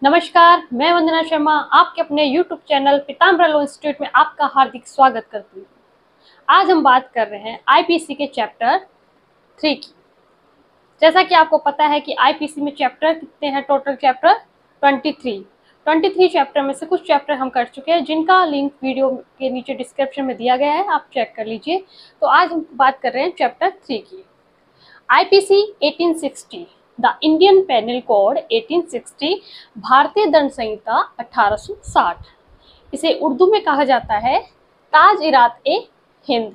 नमस्कार, मैं वंदना शर्मा आपके अपने YouTube चैनल पीताम्बर लॉ इंस्टीट्यूट में आपका हार्दिक स्वागत करती हूँ। आज हम बात कर रहे हैं आईपीसी के चैप्टर 3 की। जैसा कि आपको पता है कि आईपीसी में चैप्टर कितने हैं, टोटल चैप्टर 23 चैप्टर में से कुछ चैप्टर हम कर चुके हैं, जिनका लिंक वीडियो के नीचे डिस्क्रिप्शन में दिया गया है, आप चेक कर लीजिए। तो आज हम बात कर रहे हैं चैप्टर 3 की। IPC 1860, the Indian Penal Code 1860, भारतीय दंड संहिता 1860। इसे उर्दू में कहा जाता है ताज-इरात ए हिंद,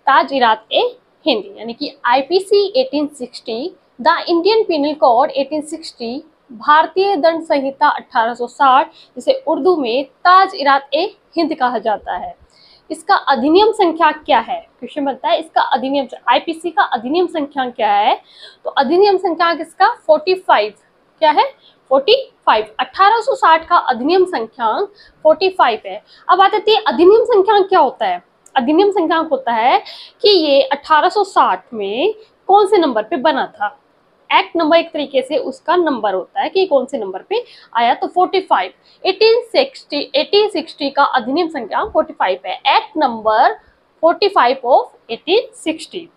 ताज-इरात ए हिंद, यानी कि IPC 1860, the Indian Penal Code 1860, भारतीय दंड संहिता 1860, जिसे उर्दू में ताज-इरात ए हिंद कहा जाता है। इसका अधिनियम संख्या क्या है? क्वेश्चन बनता है इसका अधिनियम, आईपीसी का अधिनियम संख्या क्या है? तो अधिनियम संख्या किसका 45, क्या है 45, 1860 का अधिनियम संख्याक 45 है। अब बात आती है अधिनियम संख्याक क्या होता है। अधिनियम संख्याक होता है कि ये 1860 में कौन से नंबर पे बना था। एक्ट नंबर एक तरीके से उसका नंबर होता है कि कौन से नंबर पे आया। तो 45, 1860 का अधिनियम संख्या 45 है, एक्ट नंबर 45 ऑफ 1860।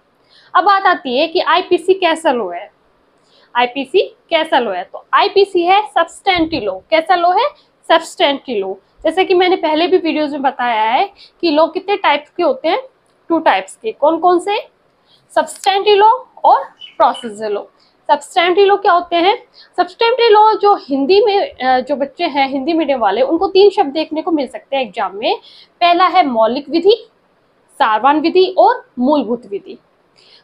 अब बात आती है कि आईपीसी कैसा लॉ है। आईपीसी कैसा लॉ है? तो आईपीसी है सब्सटेंटिव लॉ। कैसा लॉ है? Substantive law. जैसे कि मैंने पहले भी वीडियोस में बताया है कि लॉ कितने टाइप्स के होते हैं, 2 टाइप्स के। कौन कौन से? सब्सटेंटिव लॉ और प्रोसीजर लॉ। सब्सटेंटिव लॉ क्या होते हैं? सब्सटेंटिव लॉ जो हिंदी में जो बच्चे हैं हिंदी मीडियम वाले, उनको 3 शब्द देखने को मिल सकते हैं एग्जाम में। पहला है मौलिक विधि, सारवान विधि और मूलभूत विधि।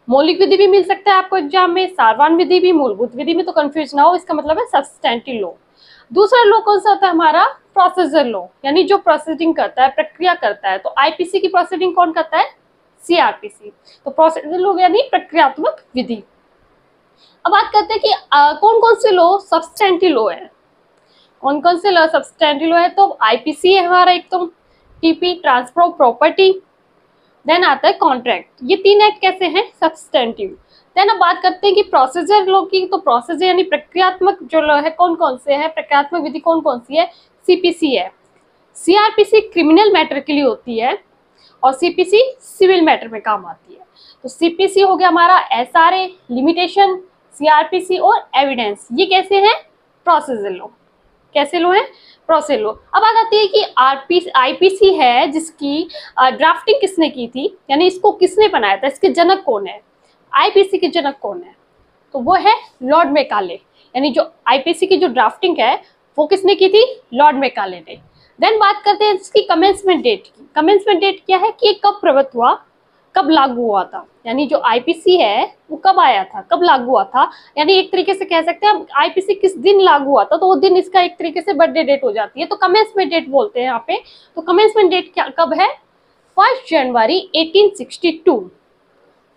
मौलिक विधि भी मिल सकता है आपको एग्जाम में, सारवान विधि भी, मूलभूत विधि में, तो कंफ्यूज ना हो, इसका मतलब है सब्सटेंटिव लॉ। दूसरा लॉ कौन सा होता है हमारा? प्रोसीजर लॉ, यानी जो प्रोसीडिंग करता है, प्रक्रिया करता है। तो आईपीसी की प्रोसीडिंग कौन करता है? सीआरपीसी। तो प्रोसीजर लॉ यानी प्रक्रियात्मक विधि। अब बात करते हैं कि कौन कौन से लॉ सब्सटेंटिव लॉ है। कौन कौन से लॉ सब्सटेंटिव लॉ है? तो आईपीसी है हमारा एक, तो TP transfer of property, then आता है कॉन्ट्रैक्ट। ये 3 एक्ट कैसे हैं? सब्सटेंटिव। देन अब बात करते हैं कि प्रोसीजर लॉ की। तो प्रोसीजर यानी प्रक्रियात्मक जो लॉ है कौन कौन से है, प्रक्रियात्मक विधि कौन कौन सी है? सीपीसी है। सीआरपीसी क्रिमिनल मैटर के लिए होती है और सीपीसी सिविल मैटर में काम आती है। तो सीपीसी हो गया हमारा एसआरए, लिमिटेशन, सीआरपीसी और एविडेंस। ये कैसे हैं? Procedure law. कैसे लॉ है? Procedure law. अब बात आती है कि आईपीसी है जिसकी ड्राफ्टिंग किसने की थी, यानी इसको किसने बनाया था, इसके जनक कौन है, आईपीसी के जनक कौन है? तो वो है लॉर्ड मैकाले। यानी जो आईपीसी की जो ड्राफ्टिंग है वो किसने की थी? लॉर्ड मैकाले ने। देन बात करते हैं इसकी कमेंसमेंट डेट की। कमेंसमेंट डेट क्या है कि ये कब प्रवृत्त हुआ, कब लागू हुआ था, यानी जो आईपीसी है वो कब आया था, कब लागू हुआ था। यानी एक तरीके से कह सकते हैं आईपीसी किस दिन लागू हुआ था, तो वो दिन इसका एक तरीके से बर्थडे डेट हो जाती है। तो कमेंसमेंट डेट बोलते हैं यहाँ पे। तो कमेंसमेंट डेट क्या कब है? 1 जनवरी 1862।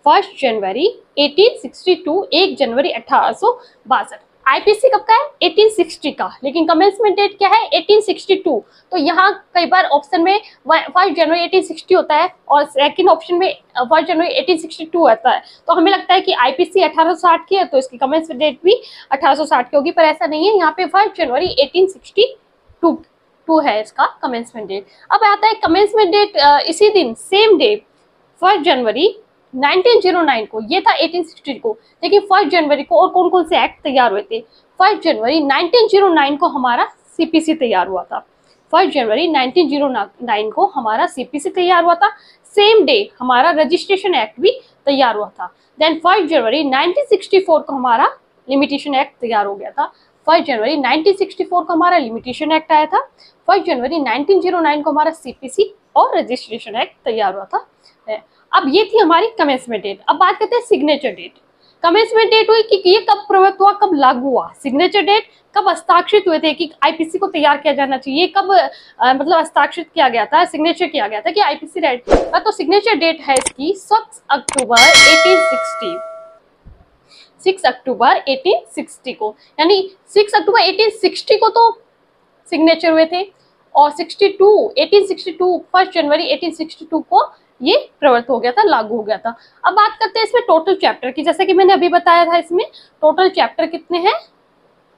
1 जनवरी 1862, 1 जनवरी 1862। आईपीसी कब का है? 1860 का, लेकिन कमेंसमेंट डेट क्या है? 1862। तो यहाँ कई बार ऑप्शन में 1 जनवरी 1860 होता है और सेकंड ऑप्शन में 1 जनवरी 1862 आता है। तो हमें लगता है कि आईपीसी 1860 की है तो इसकी कमेंसमेंट डेट भी 1860 की होगी, पर ऐसा नहीं है। यहाँ पे 1 जनवरी 1862 है इसका कमेंसमेंट डेट। अब आता है कमेंसमेंट डेट इसी दिन, सेम डे, 1 जनवरी 1909 को। ये था 1860 को, लेकिन 1 जनवरी को और कौन कौन से एक्ट तैयार हुए थे? 1 जनवरी 1909 को हमारा सीपीसी तैयार हुआ था। 1 जनवरी 1909 को हमारा सीपीसी तैयार हुआ था। सेम डे हमारा रजिस्ट्रेशन एक्ट भी तैयार हुआ था। देन 1 जनवरी 1964 को हमारा लिमिटेशन एक्ट तैयार हो गया था। 1 जनवरी 1964 को हमारा लिमिटेशन एक्ट आया था। 1 जनवरी 1909 को हमारा सीपीसी और रजिस्ट्रेशन एक्ट तैयार हुआ था। अब ये थी हमारी कमेंसमेंट डेट। अब बात करते हैं सिग्नेचर डेट। कमेंसमेंट डेट हुई कि ये कब प्रवृत्त हुआ, कब लागू हुआ। सिग्नेचर डेट कब हस्ताक्षरित हुए थे कि आईपीसी को तैयार किया जाना चाहिए, कब मतलब हस्ताक्षरित किया गया था, सिग्नेचर किया गया था कि आईपीसी राइट। तो सिग्नेचर डेट है इसकी 6 अक्टूबर 1860। 6 अक्टूबर 1860 को, यानी 6 अक्टूबर 1860 को तो सिग्नेचर हुए थे और 1862 1 जनवरी 1862 को ये प्रवृत्त हो गया था, लागू हो गया था। अब बात करते हैं इसमें टोटल चैप्टर की। जैसे कि मैंने अभी बताया था इसमें टोटल चैप्टर कितने हैं?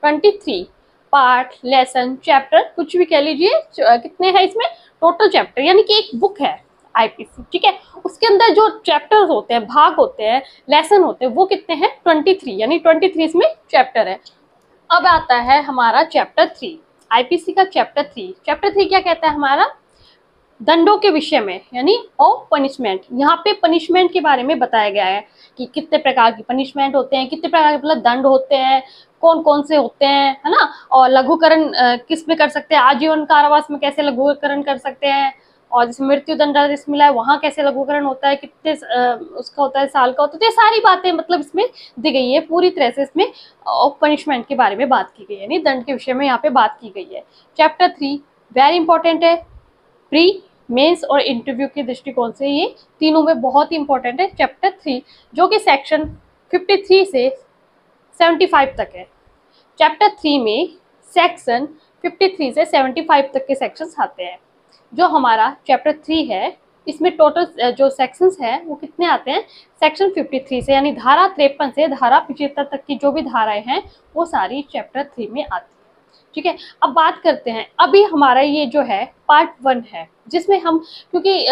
23। पार्ट, लेसन, चैप्टर, कुछ भी कह लीजिए। कितने हैं इसमें टोटल चैप्टर, यानी कि एक बुक है आईपीसी, ठीक है। उसके अंदर जो चैप्टर्स होते हैं, भाग होते हैं, लेसन होते हैं, वो कितने हैं 23, यानी 23 इसमें चैप्टर है। अब आता है हमारा चैप्टर 3, आईपीसी का चैप्टर 3। चैप्टर 3 क्या कहता है हमारा, दंडों के विषय में, यानी ऑफ पनिशमेंट। यहाँ पे पनिशमेंट के बारे में बताया गया है कि कितने प्रकार की पनिशमेंट होते हैं, कितने प्रकार के मतलब दंड होते हैं, कौन कौन से होते हैं, है ना। और लघुकरण किस में कर सकते हैं, आजीवन कारावास में कैसे लघुकरण कर सकते हैं, और जैसे मृत्यु दंडादेश मिला है वहां कैसे लघुकरण होता है, कितने उसका होता है, साल का होता है। तो ये सारी बातें मतलब इसमें दी गई है, पूरी तरह से इसमें ऑफ पनिशमेंट के बारे में बात की गई है, यानी दंड के विषय में यहाँ पे बात की गई है। चैप्टर 3 वेरी इंपॉर्टेंट है, प्री, मेंस और इंटरव्यू के दृष्टिकोण से ये तीनों में बहुत ही इंपॉर्टेंट है चैप्टर 3, जो कि सेक्शन 53 से 75 तक है। चैप्टर 3 में सेक्शन 53 से 75 तक के सेक्शंस आते हैं। जो हमारा चैप्टर 3 है, इसमें टोटल जो सेक्शंस हैं वो कितने आते हैं, सेक्शन 53 से, यानी धारा 53 से धारा 75 तक की जो भी धाराएं हैं वो सारी चैप्टर 3 में आती है, ठीक है। अब बात करते हैं, अभी हमारा ये जो है पार्ट 1 है, जिसमें हम, क्योंकि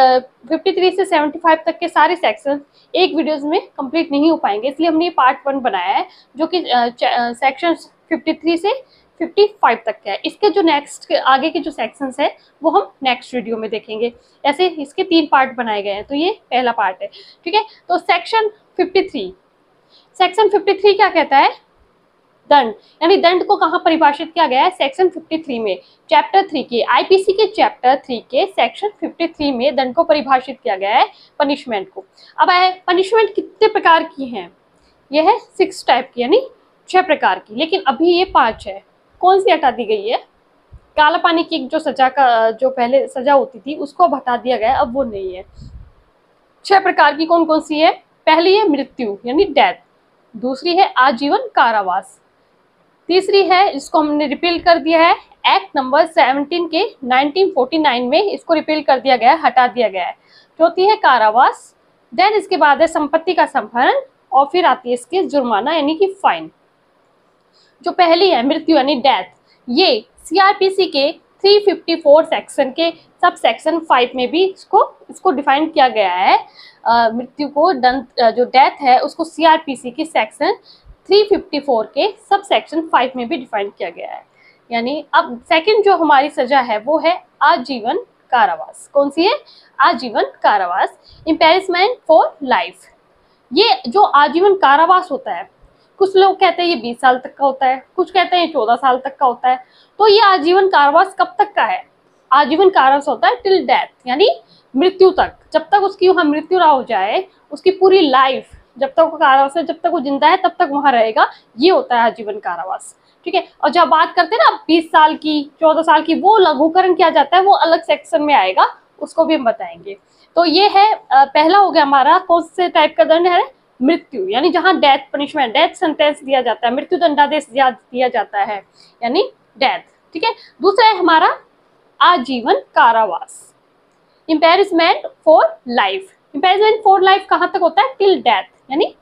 53 से 75 तक के सारे सेक्शन एक वीडियोस में कंप्लीट नहीं हो पाएंगे, इसलिए हमने ये पार्ट 1 बनाया है, जो कि सेक्शन 53 से 55 तक का है। इसके जो नेक्स्ट आगे के जो सेक्शंस है वो हम नेक्स्ट वीडियो में देखेंगे। ऐसे इसके 3 पार्ट बनाए गए हैं, तो ये पहला पार्ट है, ठीक है। तो सेक्शन 53 क्या कहता है, दंड, यानी दंड को कहाँ परिभाषित किया गया है, सेक्शन 53 में, चैप्टर 3 के, आईपीसी के चैप्टर 3 के सेक्शन 53 में दंड को परिभाषित किया गया है, पनिशमेंट को। अब आए पनिशमेंट कितने प्रकार की हैं, यह है 6 टाइप की, यानी 6 प्रकार की, लेकिन अभी ये 5 है। कौन सी हटा दी गई है, काला पानी की जो सजा का जो पहले सजा होती थी उसको अब हटा दिया गया है, अब वो नहीं है। 6 प्रकार की कौन कौन सी है, पहली है मृत्यु यानी डेथ, दूसरी है आजीवन कारावास, तीसरी है, इसको हमने रिपील कर दिया है, एक्ट नंबर 17 के 1949 में इसको रिपील कर दिया गया है, हटा दिया गया है। चौथी है कारावास, देन इसके बाद है संपत्ति का संहरण, और फिर आती है इसके जुर्माना यानी कि फाइन। जो पहली है मृत्यु यानी डेथ, ये सीआरपीसी के 354 सेक्शन के सब सेक्शन 5 में भी इसको डिफाइन किया गया है। मृत्यु को दंड जो डेथ है उसको सीआरपीसी के सेक्शन 354 के सब सेक्शन 5 में भी डिफाइन किया गया है। यानी अब सेकंड जो हमारी सजा है वो है आजीवन कारावास। कौन सी है, आजीवन कारावास, इम्पेरिजमेंट फॉर लाइफ। ये जो आजीवन कारावास होता है, कुछ लोग कहते हैं ये 20 साल तक का होता है, कुछ कहते हैं 14 साल तक का होता है। तो ये आजीवन कारावास कब तक का है, आजीवन कारावास होता है टिल डेथ, यानी मृत्यु तक, जब तक उसकी वहाँ मृत्यु ना हो जाए, उसकी पूरी लाइफ जब तक वो कारावास है, जब तक वो जिंदा है तब तक वहाँ रहेगा, ये होता है आजीवन कारावास, ठीक है। और जब बात करते हैं ना 20 साल की, 14 साल की, वो लघुकरण किया जाता है, वो अलग सेक्शन में आएगा, उसको भी हम बताएंगे। तो ये है पहला हो गया हमारा, कौन से टाइप का दंड है, मृत्यु, यानी जहाँ डेथ पनिशमेंट, डेथ सेंटेंस दिया जाता है, मृत्यु दंडादेश दिया जाता है, यानी डेथ, ठीक है। दूसरा है हमारा आजीवन कारावास, इम्पेरिजमेंट फॉर लाइफ। इम्पेरिजमेंट फॉर लाइफ कहाँ तक होता है, टिल डेथ, यानी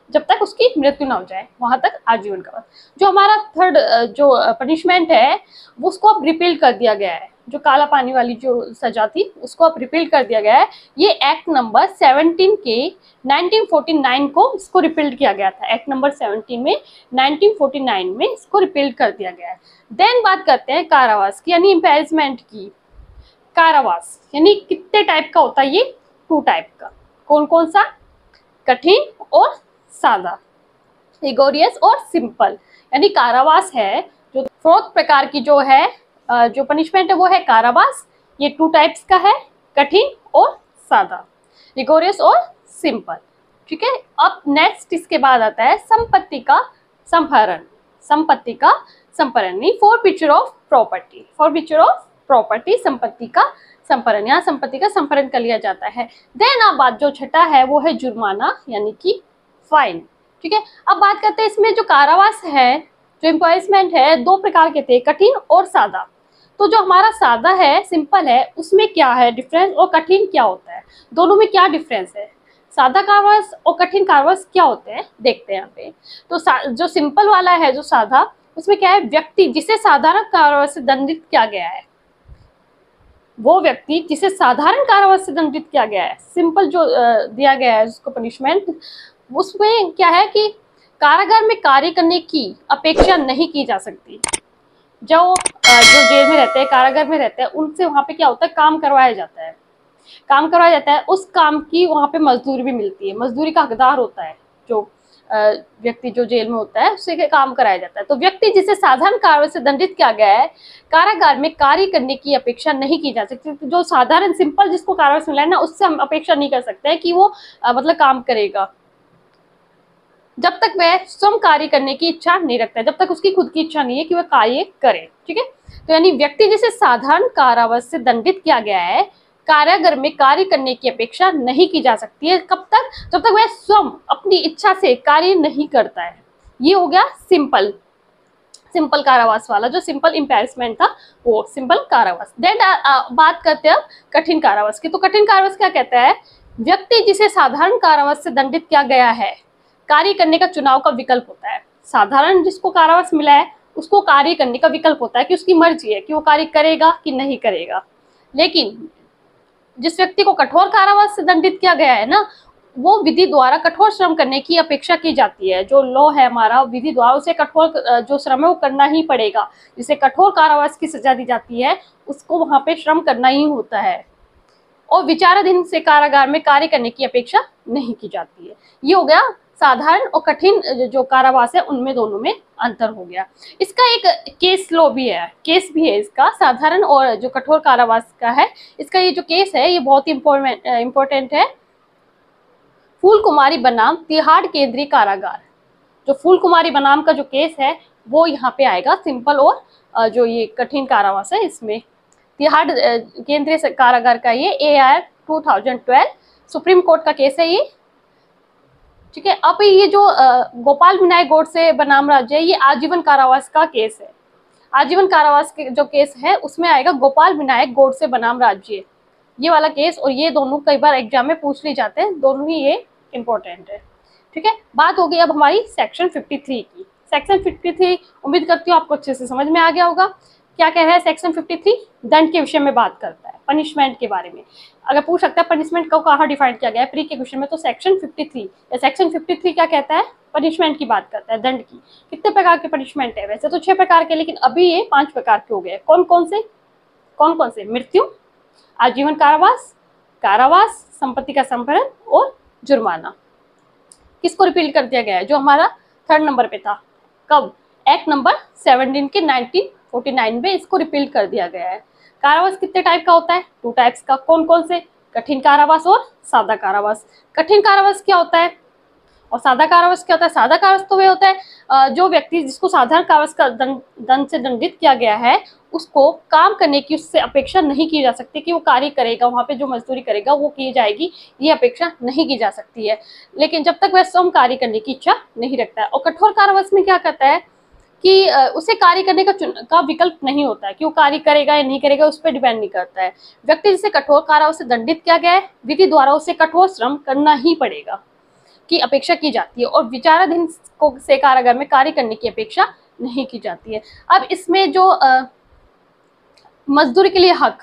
जब तक उसकी मृत्यु ना हो जाए वहां तक आजीवन कारावास। जो हमारा थर्ड जो पनिशमेंट है उसको अब रिपील कर दिया गया है, जो काला पानी वाली जो सजा थी उसको अब रिपील कर दिया गया है। ये एक्ट नंबर 17 के 1949 को इसको रिपील किया गया था, एक्ट नंबर 17 में 1949 में इसको रिपील कर दिया गया है। देन बात करते हैं कारावास की, यानी इम्पेरिजमेंट की। कारावास यानी कितने टाइप का होता है, ये 2 टाइप का, कौन कौन सा, कठिन और सादा, रिगोरियस और सिंपल। यानी कारावास है जो 4th प्रकार की जो है जो पनिशमेंट है वो है कारावास, ये 2 टाइप्स का है, कठिन और सादा, रिगोरियस और सिंपल, ठीक है। अब नेक्स्ट इसके बाद आता है संपत्ति का संहरण। संपत्ति का संहरण नहीं, forfeiture of property, forfeiture of property, संपत्ति का संहरण, यहाँ संपत्ति का संहरण कर लिया जाता है। देन अब बात जो छठा है वो है जुर्माना यानी कि फाइन, ठीक है। अब बात करते हैं इसमें जो कारावास है, जो इम्पेरिजमेंट है, 2 प्रकार के थे, कठिन और सादा। तो जो हमारा सादा है, सिंपल है, उसमें क्या है डिफरेंस, और कठिन क्या होता है, दोनों में क्या डिफरेंस है, सादा कारावास और कठिन कारावास क्या होते हैं, देखते हैं यहाँ पे। तो जो सिंपल वाला है, जो सादा, उसमें क्या है, व्यक्ति जिसे साधारण कारावास से दंडित किया गया है, वो व्यक्ति जिसे साधारण कारावास से दंडित किया गया है, सिंपल जो दिया गया है उसको पनिशमेंट, उसमें क्या है कि कारागार में कार्य करने की अपेक्षा नहीं की जा सकती। जो जेल में रहते हैं, कारागार में रहते हैं, उनसे वहां पे क्या होता है, काम करवाया जाता है। काम करवाया जाता है, उस काम की वहां पे मजदूरी भी मिलती है, मजदूरी का हकदार होता है जो व्यक्ति जो जेल में होता है, उससे काम कराया जाता है। तो व्यक्ति जिसे साधारण कार्य से दंडित किया गया है, कारागार में कार्य करने की अपेक्षा नहीं की जा सकती। तो जो साधारण सिंपल जिसको कारावास मिला है ना, उससे हम अपेक्षा नहीं कर सकते हैं कि वो मतलब काम करेगा, जब तक वह स्वयं कार्य करने की इच्छा नहीं रखता है, जब तक उसकी खुद की इच्छा नहीं है कि वह कार्य करे। ठीक है, तो यानी व्यक्ति जिसे साधारण कारावास से दंडित किया गया है, कारागार में कार्य करने की अपेक्षा नहीं की जा सकती है। कब तक, जब तक वह स्वयं अपनी इच्छा से कार्य नहीं करता है। ये हो गया सिंपल कारावास वाला, जो सिंपल इम्पेरिसमेंट था वो सिंपल कारावास। देन बात करते हैं अब कठिन कारावास की। तो कठिन कारावास क्या कहता है, व्यक्ति जिसे साधारण कारावास से दंडित किया गया है, कार्य करने का चुनाव का विकल्प होता है। साधारण जिसको कारावास मिला है उसको कार्य करने का विकल्प होता है कि उसकी मर्जी है कि वो कार्य करेगा कि नहीं करेगा। लेकिन जिस व्यक्ति को कठोर कारावास से दंडित किया गया है ना, वो विधि द्वारा कठोर श्रम करने की अपेक्षा की जाती है। जो लॉ है हमारा, विधि द्वारा उसे कठोर जो श्रम है वो करना ही पड़ेगा। जिसे कठोर कारावास की सजा दी जाती है उसको वहां पे श्रम करना ही होता है, और विचाराधीन से कारागार में कार्य करने की अपेक्षा नहीं की जाती है। ये हो गया साधारण और कठिन जो कारावास है, उनमें दोनों में अंतर हो गया। इसका एक केस लॉ भी है, केस भी है इसका, साधारण और जो कठोर कारावास का है। इसका ये जो केस है ये बहुत ही इंपॉर्टेंट है। फूल कुमारी बनाम तिहाड़ केंद्रीय कारागार। जो फूल कुमारी बनाम का जो केस है वो यहाँ पे आएगा, सिंपल और जो ये कठिन कारावास है इसमें। तिहाड़ केंद्रीय कारागार का ये AR 2012 सुप्रीम कोर्ट का केस है ये। ठीक है, अब ये जो गोपाल विनायक गोडसे बनाम राज्य है, ये आजीवन कारावास का केस है। आजीवन कारावास के जो केस है उसमें आएगा गोपाल विनायक गोडसे बनाम राज्य, ये वाला केस। और ये दोनों कई बार एग्जाम में पूछ लिए जाते हैं, दोनों ही ये इंपॉर्टेंट है। ठीक है, बात हो गई अब हमारी सेक्शन 53 की। सेक्शन 53 उम्मीद करती हूँ आपको अच्छे से समझ में आ गया होगा। क्या कह रहा है सेक्शन 53, दंड के विषय में बात करता है, पनिशमेंट के बारे में। अगर पूछ सकता है पनिशमेंट को कहाँ डिफाइन किया गया है प्री के क्वेश्चन में, तो सेक्शन 53 या सेक्शन 53 क्या कहता है, पनिशमेंट की बात करता है, दंड की। कितने प्रकार के पनिशमेंट है, वैसे तो 6 प्रकार के, लेकिन अभी ये 5 प्रकार के हो गए। कौन कौन से, मृत्यु, आजीवन कारावास, कारावास, संपत्ति का संपहरण और जुर्माना। किसको रिपील कर दिया गया है, जो हमारा 3rd नंबर पे था, कब, एक्ट नंबर 17 के 1949 में इसको रिपील कर दिया गया है। कारावास कितने टाइप का होता है, 2 टाइप्स का। कौन से, कठिन कारावास और सादा कारावास। कठिन कारावास क्या होता है और सादा कारावास क्या होता है। सादा कारावास तो वह होता है जो व्यक्ति जिसको साधारण कारावास का दंड से दंडित किया गया है, उसको काम करने की उससे अपेक्षा नहीं की जा सकती कि वो कार्य करेगा, वहां पे जो मजदूरी करेगा वो की जाएगी, ये अपेक्षा नहीं की जा सकती है। लेकिन जब तक वह स्वयं कार्य करने की इच्छा नहीं रखता है। और कठोर कारावास में क्या करता है कि उसे कार्य करने का विकल्प नहीं होता है कि वो कार्य करेगा या नहीं करेगा, उस पर डिपेंड नहीं करता है। व्यक्ति जिसे कठोर कारावास से दंडित किया गया है, विधि द्वारा उसे कठोर श्रम करना ही पड़ेगा की अपेक्षा की जाती है, और विचाराधीन से कारागार में कार्य करने की अपेक्षा नहीं की जाती है। अब इसमें जो मजदूरी के लिए हक,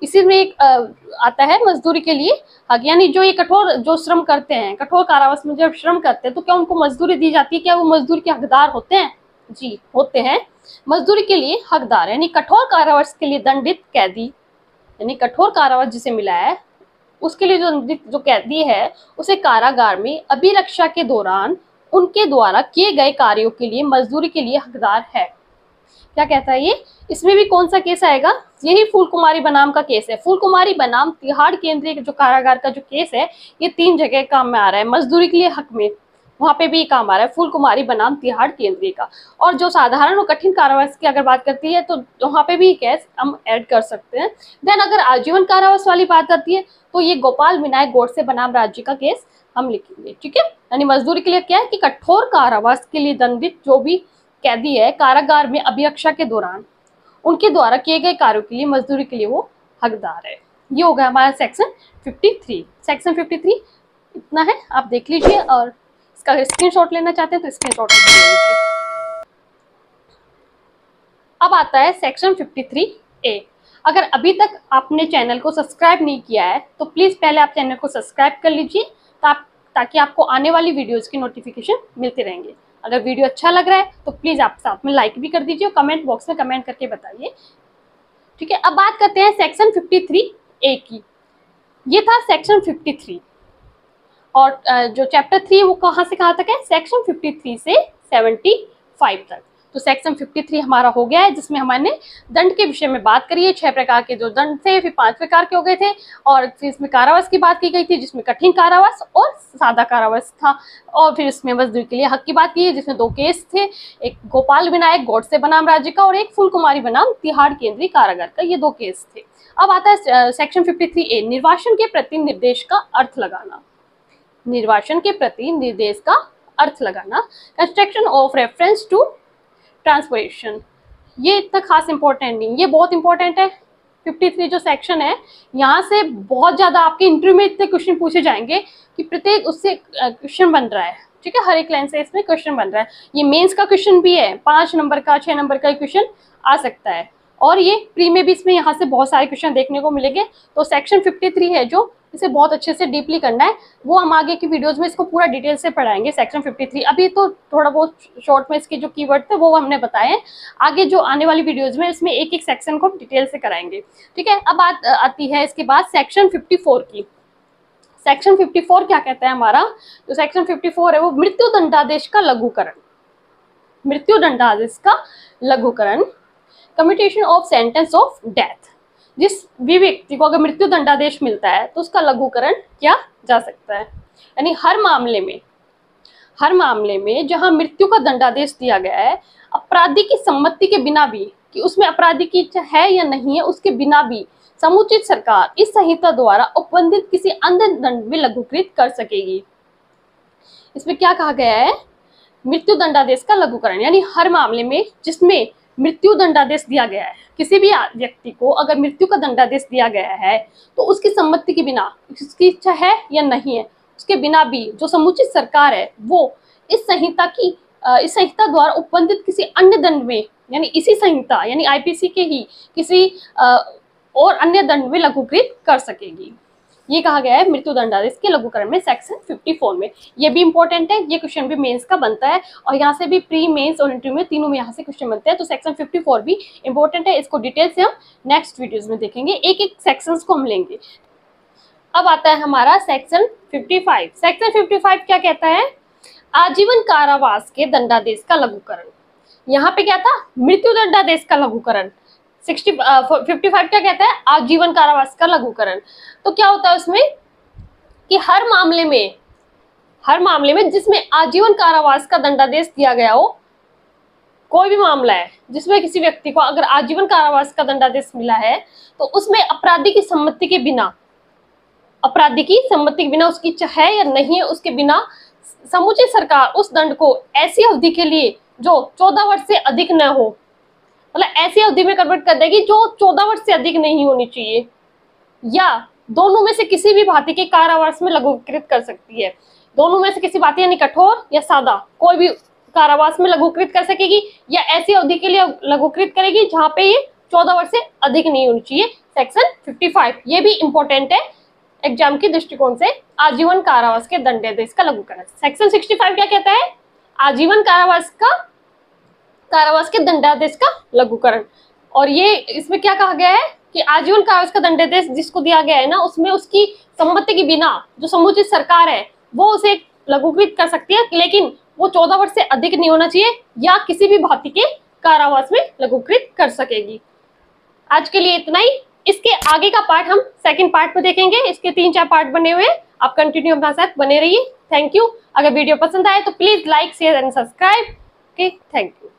इसी में एक आता है मजदूरी के लिए हक, यानी जो ये कठोर जो श्रम करते हैं, कठोर कारावास में जब श्रम करते हैं तो क्या उनको मजदूरी दी जाती है, क्या वो मजदूरी के हकदार होते हैं, जी होते हैं, मजदूरी के लिए हकदार। यानी कठोर कारावास के लिए दंडित कैदी, यानी कठोर कारावास जिसे मिला है उसके लिए जो कैदी है उसे कारागार में अभिरक्षा के दौरान उनके द्वारा किए गए कार्यों के लिए मजदूरी के लिए हकदार है। क्या कहता है ये, इसमें भी कौन सा केस आएगा, यही फूल कुमारी बनाम का केस है। फूल कुमारी बनाम तिहाड़ केंद्रीय जो कारागार का जो केस है, ये 3 जगह काम में आ रहा है। मजदूरी के लिए हक में वहां पे भी काम आ रहा है, फूल कुमारी बनाम तिहाड़ केंद्रीय का। और जो साधारण और कठिन कारावास की अगर बात करती है तो वहां पे भी केस हम ऐड कर सकते हैं। देन अगर आजीवन कारावास वाली बात आती है तो ये गोपाल विनायक गोडसे बनाम राज्य का केस हम लिखेंगे। ठीक है, यानी मजदूरी के लिए क्या है कि कठोर कारावास के लिए दंडित जो भी कैदी है, कारागार में अभिरक्षा के दौरान उनके द्वारा किए गए कार्यों के लिए मजदूरी के लिए वो हकदार है। ये हो गया हमारा सेक्शन 53। सेक्शन 53 इतना है, आप देख लीजिए, और इसका स्क्रीनशॉट लेना चाहते हैं तो स्क्रीनशॉट ले लीजिए। अब आता है सेक्शन 53A। अगर अभी तक आपने चैनल को सब्सक्राइब नहीं किया है तो प्लीज़ पहले आप चैनल को सब्सक्राइब कर लीजिए ताकि आपको आने वाली वीडियोज़ की नोटिफिकेशन मिलते रहेंगे। अगर वीडियो अच्छा लग रहा है तो प्लीज़ आप साथ में लाइक भी कर दीजिए और कमेंट बॉक्स में कमेंट करके बताइए। ठीक है, अब बात करते हैं सेक्शन 53A की। ये था सेक्शन 53 और जो चैप्टर 3 वो कहाँ से कहाँ तक है, सेक्शन 53 से 75 तक। तो सेक्शन 53 हमारा हो गया है, जिसमें हमारे दंड के विषय में बात करी है। 6 प्रकार के जो दंड थे, फिर 5 प्रकार के हो गए थे, और फिर इसमें कारावास की बात की गई थी, जिसमें कठिन कारावास और सादा कारावास था। और फिर इसमें मजदूर के लिए हक की बात की है, जिसमें 2 केस थे, एक गोपाल विनायक गोडसे बनाम राज्य का और एक फूल कुमारी बनाम तिहाड़ केंद्रीय कारागार का। ये 2 केस थे। अब आता है सेक्शन 53A, निर्वासन के प्रति निर्देश का अर्थ लगाना। निर्वासन के प्रति निर्देश का अर्थ लगाना, construction of reference to transportation. ये इतना खास इंपॉर्टेंट नहीं, ये बहुत इंपॉर्टेंट है। 53 जो सेक्शन है, यहाँ से बहुत ज्यादा आपके इंटरव्यू में इतने क्वेश्चन पूछे जाएंगे कि प्रत्येक उससे क्वेश्चन बन रहा है। ठीक है, हर एक लाइन से इसमें क्वेश्चन बन रहा है। ये मेंस का क्वेश्चन भी है, 5 नंबर का 6 नंबर का क्वेश्चन आ सकता है, और ये प्री में भी इसमें यहाँ से बहुत सारे क्वेश्चन देखने को मिलेंगे। तो सेक्शन 53 है जो इसे बहुत अच्छे से डीपली करना है, वो हम आगे की वीडियोस में इसको पूरा डिटेल से पढ़ाएंगे। सेक्शन 53 अभी तो थोड़ा बहुत शॉर्ट में इसके जो कीवर्ड थे वो हमने बताए हैं, आगे जो आने वाली वीडियोस में इसमें एक एक सेक्शन को डिटेल से कराएंगे। ठीक है, अब बात आती है इसके बाद सेक्शन 54 की। सेक्शन 54 क्या कहता है हमारा, जो सेक्शन 54 है वो मृत्यु दंडादेश का लघुकरण। मृत्यु दंडादेश का लघुकरण, commutation of sentence of death. जिस भी व्यक्ति को अगर मृत्यु दंडादेश मिलता है तो उसका लघुकरण किया जा सकता है। यानी हर मामले में जहां मृत्यु का दंडादेश दिया गया है, अपराधी की सम्मति के बिना भी, कि उसमें अपराधी की इच्छा है या नहीं है, उसके बिना भी समुचित सरकार इस संहिता द्वारा उपबंधित किसी अन्य दंड में लघुकृत कर सकेगी। इसमें क्या कहा गया है, मृत्यु दंडादेश का लघुकरण, यानी हर मामले में जिसमें मृत्यु दंडादेश दिया गया है, किसी भी व्यक्ति को अगर मृत्यु का दंडादेश दिया गया है तो उसकी सम्मति के बिना, उसकी इच्छा है या नहीं है, उसके बिना भी जो समुचित सरकार है वो इस संहिता द्वारा उपबंधित किसी अन्य दंड में, यानी इसी संहिता यानी आईपीसी के ही किसी और अन्य दंड में लघुकृत कर सकेगी। ये कहा गया है मृत्यु दंडादेश के लघुकरण में सेक्शन 54 में। ये भी इंपॉर्टेंट है, ये क्वेश्चन भी मेंस का बनता है, और यहाँ से भी प्री मेंस और इंटरव्यू में तीनों में यहाँ से क्वेश्चन बनते हैं। तो सेक्शन 54 भी इंपॉर्टेंट है, इसको डिटेल से हम नेक्स्ट वीडियोज में देखेंगे, एक एक सेक्शंस को हम लेंगे। अब आता है हमारा सेक्शन 55। सेक्शन 55 क्या कहता है, आजीवन कारावास के दंडादेश का लघुकरण। यहाँ पे क्या था, मृत्यु दंडादेश का लघुकरण। 55 क्या कहता है, आजीवन कारावास का लघुकरण। तो क्या होता है उसमें कि हर मामले में जिसमें आजीवन कारावास का दंडादेश दिया गया हो, कोई भी मामला है जिसमें किसी व्यक्ति को अगर आजीवन कारावास का दंडादेश मिला है तो उसमें अपराधी की सम्मति के बिना, उसकी इच्छा है या नहीं है, उसके बिना समुचित सरकार उस दंड को ऐसी अवधि के लिए जो 14 वर्ष से अधिक न हो, मतलब ऐसी अवधि में कन्वर्ट कर देगी जो 14 वर्ष से अधिक नहीं होनी चाहिए, या दोनों में से किसी भी भांति के कारावास में लघुकृत कर सकती है। दोनों में से किसी भांति यानी कठोर या सादा, कोई भी कारावास में लघुकृत कर सकेगी, या ऐसी अवधि के लिए लघुकृत करेगी जहां पे ये 14 वर्ष से अधिक नहीं होनी चाहिए। सेक्शन 55 ये भी इंपॉर्टेंट है एग्जाम के दृष्टिकोण से, आजीवन कारावास के दंडादेश का लघुकरण। सेक्शन 65 क्या कहता है, आजीवन कारावास के दंडादेश का लघुकरण। और ये इसमें क्या कहा गया है कि आजीवन कारावास का दंडादेश जिसको दिया गया है ना, उसमें उसकी सम्मति के बिना जो समुचित सरकार है वो उसे लघुकृत कर सकती है, लेकिन वो 14 वर्ष से अधिक नहीं होना चाहिए, या किसी भी भांति के कारावास में लघुकृत कर सकेगी। आज के लिए इतना ही। इसके आगे का पार्ट हम सेकंड पार्ट में देखेंगे। इसके 3-4 पार्ट बने हुए हैं, आप कंटिन्यू हमारे साथ बने रहिए। Thank you. अगर वीडियो पसंद आए तो please like share and subscribe. Okay, thank you.